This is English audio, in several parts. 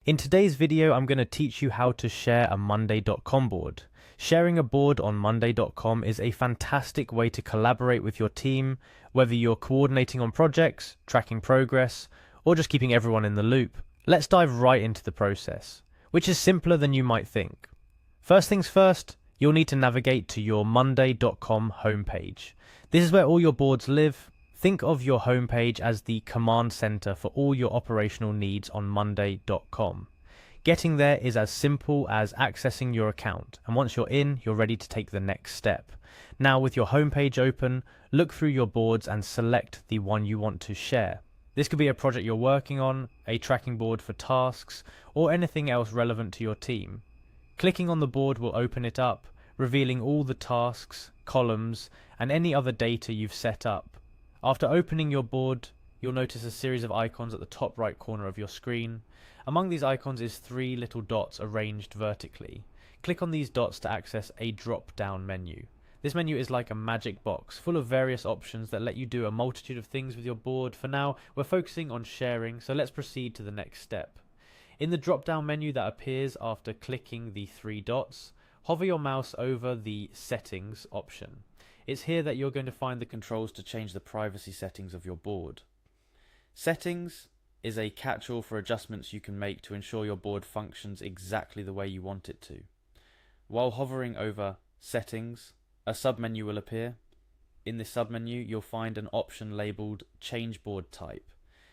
In today's video, I'm going to teach you how to share a Monday.com board. Sharing a board on Monday.com is a fantastic way to collaborate with your team, whether you're coordinating on projects, tracking progress, or just keeping everyone in the loop. Let's dive right into the process, which is simpler than you might think. First things first, you'll need to navigate to your Monday.com homepage. This is where all your boards live. Think of your homepage as the command center for all your operational needs on Monday.com. Getting there is as simple as accessing your account, and once you're in, you're ready to take the next step. Now, with your homepage open, look through your boards and select the one you want to share. This could be a project you're working on, a tracking board for tasks, or anything else relevant to your team. Clicking on the board will open it up, revealing all the tasks, columns, and any other data you've set up. After opening your board, you'll notice a series of icons at the top right corner of your screen. Among these icons is 3 little dots arranged vertically. Click on these dots to access a drop-down menu. This menu is like a magic box, full of various options that let you do a multitude of things with your board. For now, we're focusing on sharing, so let's proceed to the next step. In the drop-down menu that appears after clicking the 3 dots, hover your mouse over the Settings option. It's here that you're going to find the controls to change the privacy settings of your board. Settings is a catch-all for adjustments you can make to ensure your board functions exactly the way you want it to. While hovering over Settings, a submenu will appear. In this submenu, you'll find an option labeled Change Board Type.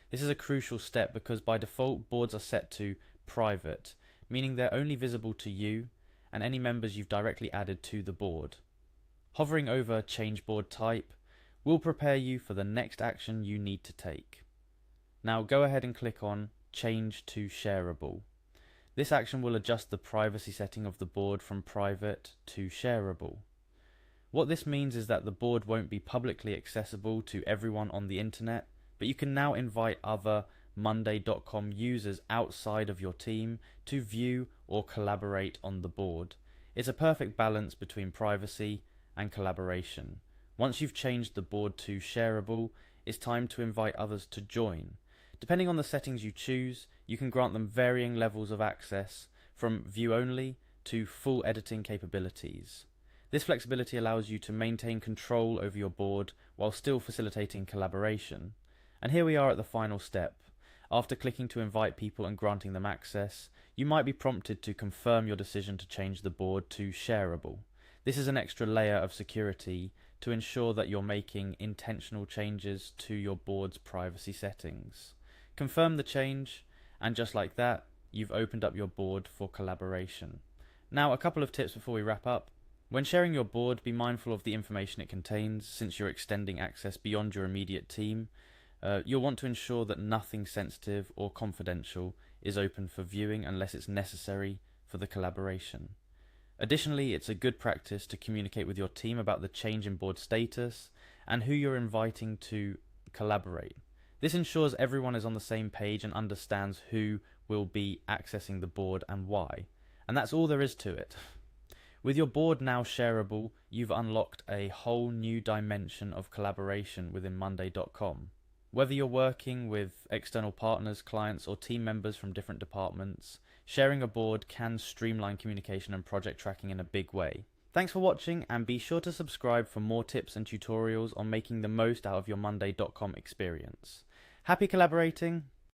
This is a crucial step because by default, boards are set to private, meaning they're only visible to you and any members you've directly added to the board. Hovering over Change Board Type will prepare you for the next action you need to take. Now go ahead and click on Change to Shareable. This action will adjust the privacy setting of the board from private to shareable. What this means is that the board won't be publicly accessible to everyone on the internet, but you can now invite other Monday.com users outside of your team to view or collaborate on the board. It's a perfect balance between privacy and collaboration. Once you've changed the board to shareable, it's time to invite others to join. Depending on the settings you choose, you can grant them varying levels of access, from view only to full editing capabilities. This flexibility allows you to maintain control over your board while still facilitating collaboration. And here we are at the final step. After clicking to invite people and granting them access, you might be prompted to confirm your decision to change the board to shareable. This is an extra layer of security to ensure that you're making intentional changes to your board's privacy settings. Confirm the change, and just like that, you've opened up your board for collaboration. Now, a couple of tips before we wrap up. When sharing your board, be mindful of the information it contains, since you're extending access beyond your immediate team. You'll want to ensure that nothing sensitive or confidential is open for viewing unless it's necessary for the collaboration. Additionally, it's a good practice to communicate with your team about the change in board status and who you're inviting to collaborate. This ensures everyone is on the same page and understands who will be accessing the board and why. And that's all there is to it. With your board now shareable, you've unlocked a whole new dimension of collaboration within Monday.com. Whether you're working with external partners, clients, or team members from different departments, sharing a board can streamline communication and project tracking in a big way. Thanks for watching, and be sure to subscribe for more tips and tutorials on making the most out of your Monday.com experience. Happy collaborating!